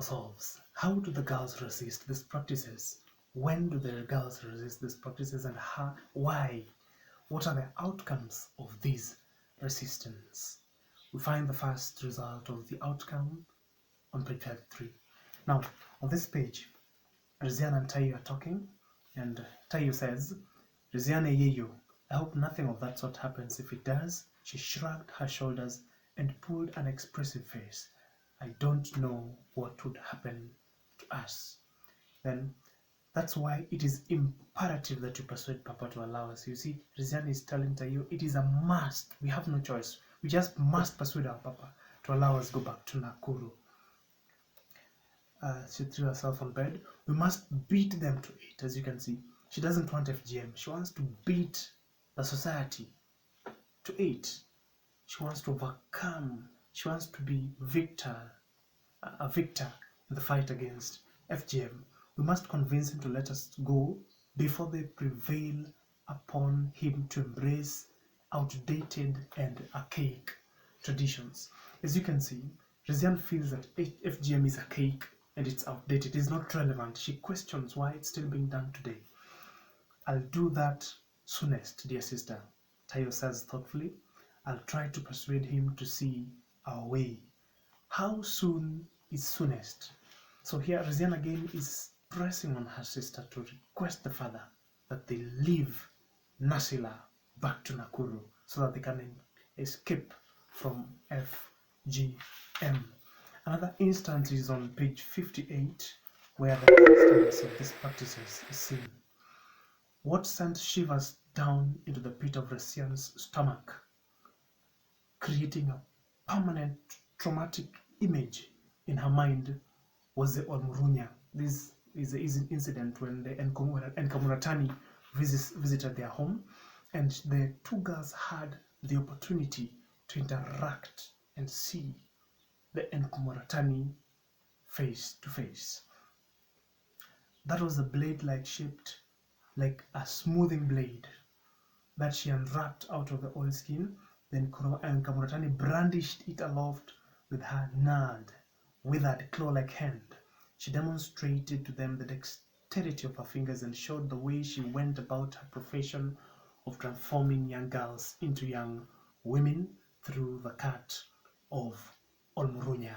solves. How do the girls resist these practices? When do the girls resist these practices, and why? What are the outcomes of this resistance? We find the first result of the outcome on page 3. Now, on this page, Riziana and Tayo are talking, and Tayo says, Riziana yeyo, I hope nothing of that sort happens. If it does, she shrugged her shoulders and pulled an expressive face. I don't know what would happen to us. Then, that's why it is imperative that you persuade Papa to allow us. You see, Riziana is telling Tayo, it is a must. We have no choice. We just must persuade our Papa to allow us go back to Nakuru. She threw herself on bed. We must beat them to it. As you can see, she doesn't want FGM. She wants to beat the society to it. She wants to overcome. She wants to be a victor in the fight against FGM. We must convince him to let us go before they prevail upon him to embrace outdated and archaic traditions. As you can see, Riziana feels that FGM is archaic and it's outdated. It's not relevant. She questions why it's still being done today. I'll do that soonest, dear sister, Tayo says thoughtfully. I'll try to persuade him to see our way. How soon is soonest? So here Riziana again is pressing on her sister to request the father that they leave Nasila back to Nakuru so that they can escape from FGM. Another instance is on page 58, where the instance of these practices is seen. What sent shivers down into the pit of Riziana's stomach, creating a permanent traumatic image in her mind, was the Olmurunya. This is an incident when the Enkamuratani visited their home, and the two girls had the opportunity to interact and see the Enkamuratani face to face. That was a blade-like shaped, like a smoothing blade, that she unwrapped out of the oilskin. Then Enkamuratani brandished it aloft with her gnarled, withered claw-like hand. She demonstrated to them the dexterity of her fingers and showed the way she went about her profession of transforming young girls into young women through the cut of Olmurunya.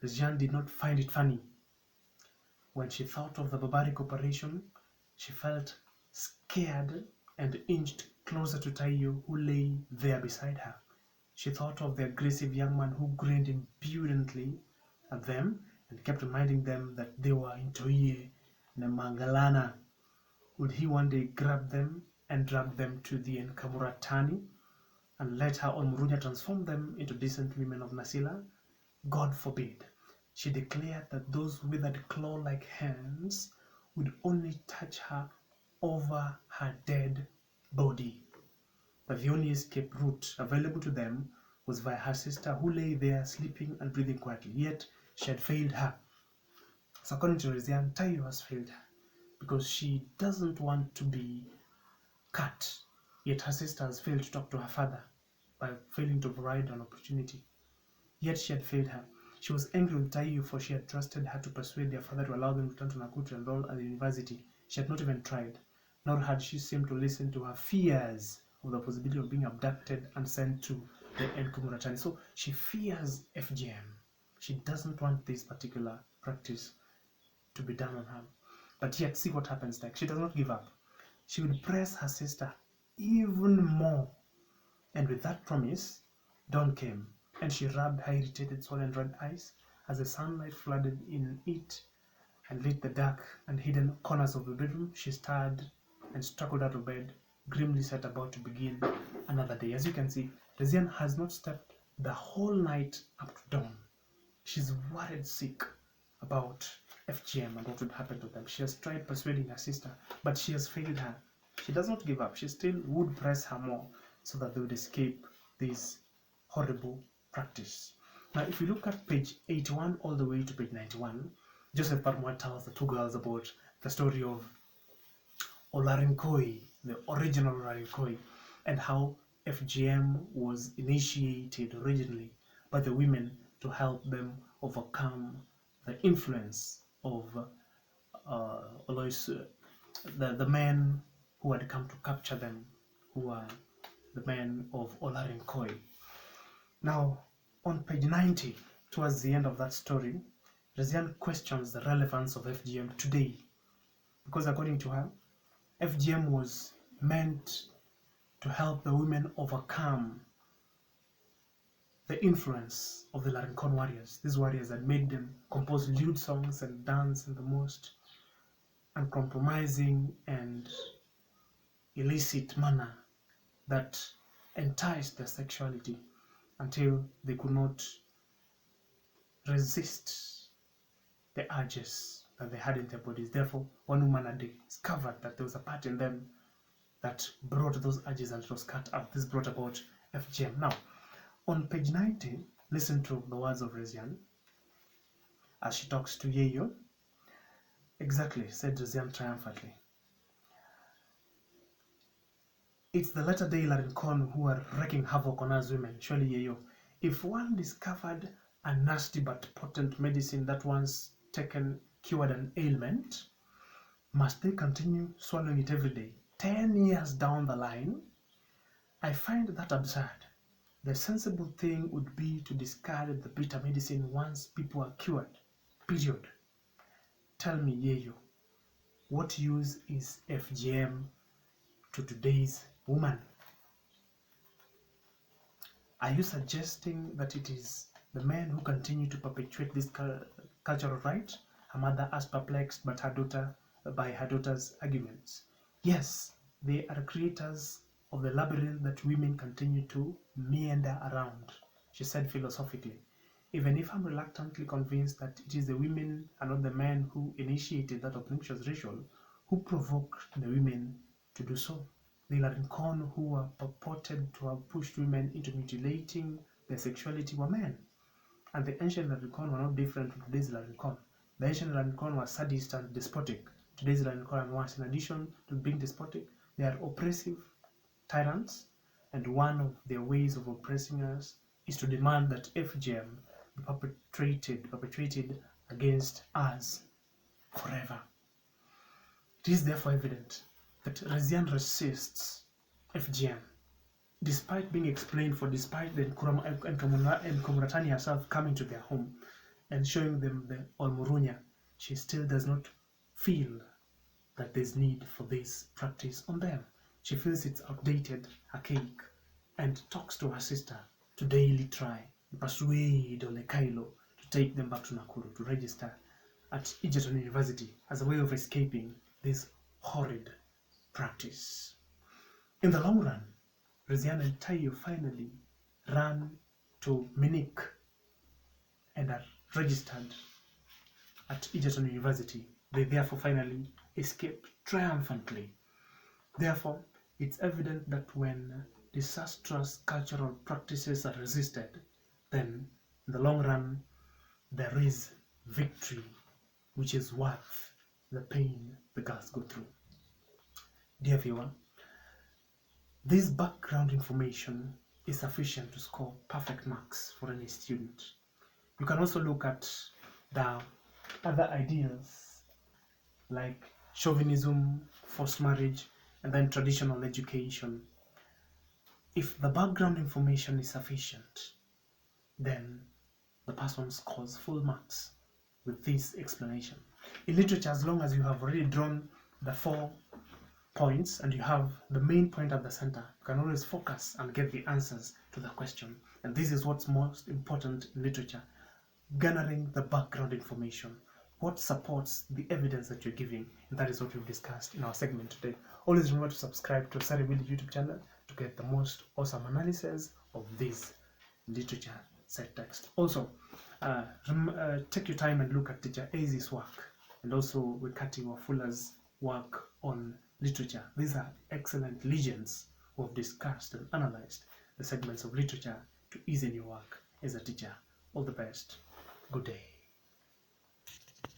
Riziana did not find it funny. When she thought of the barbaric operation, she felt scared and inched closer to Tayo, who lay there beside her. She thought of the aggressive young man who grinned impudently at them and kept reminding them that they were Intoye Mangalana. Would he one day grab them and drag them to the Enkamuratani and let her Olmurunya transform them into decent women of Nasila? God forbid. She declared that those withered claw-like hands would only touch her over her dead body. But the only escape route available to them was via her sister, who lay there sleeping and breathing quietly. Yet she had failed her. So according to Riziana, Tayo has failed her because she doesn't want to be cut. Yet her sister has failed to talk to her father by failing to provide an opportunity. Yet she had failed her. She was angry with Tayo, for she had trusted her to persuade their father to allow them to return to Nakuru to enroll at the university. She had not even tried, nor had she seemed to listen to her fears of the possibility of being abducted and sent to the Enkamuratani. So she fears FGM. She doesn't want this particular practice to be done on her. But yet, see what happens next. She does not give up. She would press her sister even more. And with that promise, dawn came, and she rubbed her irritated, swollen red eyes as the sunlight flooded in it and lit the dark and hidden corners of the bedroom. She stirred and struggled out of bed, grimly set about to begin another day. As you can see, Riziana has not slept the whole night up to dawn. She's worried sick about FGM and what would happen to them. She has tried persuading her sister, but she has failed her. She does not give up. She still would press her more so that they would escape this horrible practice. Now, if you look at page 81 all the way to page 91, Joseph Parmwa tells the two girls about the story of Olarinkoi, the original Olarinkoi, and how FGM was initiated originally by the women to help them overcome the the influence of the men who had come to capture them, who were the men of Olarinkoi. Now, on page 90, towards the end of that story, Reziane questions the relevance of FGM today, because according to her, FGM was meant to help the women overcome the influence of the Larincon warriors. These warriors had made them compose lewd songs and dance in the most uncompromising and illicit manner that enticed their sexuality until they could not resist the urges that they had in their bodies. Therefore, one woman had discovered that there was a part in them that brought those urges and it was cut out. This brought about FGM. Now, on page 90, listen to the words of Reziane as she talks to Yeyo. Exactly, said Reziane triumphantly. It's the latter-day Larincon who are wreaking havoc on us women, surely Yeyo. If one discovered a nasty but potent medicine that once taken cured an ailment, must they continue swallowing it every day? 10 years down the line? I find that absurd. The sensible thing would be to discard the bitter medicine once people are cured. Period. Tell me, Yeyo, what use is FGM to today's woman? Are you suggesting that it is the men who continue to perpetuate this cultural right? Her mother asked, perplexed by her daughter's arguments. Yes, they are creators of the labyrinth that women continue to meander around, she said philosophically. Even if I'm reluctantly convinced that it is the women and not the men who initiated that obnoxious ritual, who provoked the women to do so. The Larincon who were purported to have pushed women into mutilating their sexuality were men. And the ancient Larincon were not different from today's Larincon. The ancient Larincon were sadist and despotic. Today's Larincon are worse. In addition to being despotic, they are oppressive tyrants, and one of their ways of oppressing us is to demand that FGM be perpetrated against us forever. It is therefore evident that Reziane resists FGM, despite being explained for, despite the Nkomuratani herself coming to their home and showing them the Olmurunya. She still does not feel that there's need for this practice on them. She feels it's outdated, archaic, and talks to her sister to daily try to persuade Olekailo to take them back to Nakuru to register at Egerton University as a way of escaping this horrid practice. In the long run, Reziane and Tayo finally ran to Munich and are registered at Egerton University. They therefore finally escaped triumphantly. Therefore, it's evident that when disastrous cultural practices are resisted, then in the long run there is victory, which is worth the pain the girls go through. Dear viewer, this background information is sufficient to score perfect marks for any student. You can also look at the other ideas like chauvinism, forced marriage, and then traditional education. If the background information is sufficient, then the person scores full marks with this explanation. In literature, as long as you have already drawn the 4 points and you have the main point at the center, you can always focus and get the answers to the question. And this is what's most important in literature: garnering the background information. What supports the evidence that you're giving? And that is what we've discussed in our segment today. Always remember to subscribe to Saribili YouTube channel to get the most awesome analysis of this literature set text. Also, take your time and look at Teacher Azi's work and also Wekati Wafula's work on literature. These are excellent legends who have discussed and analyzed the segments of literature to ease in your work as a teacher. All the best. Good day.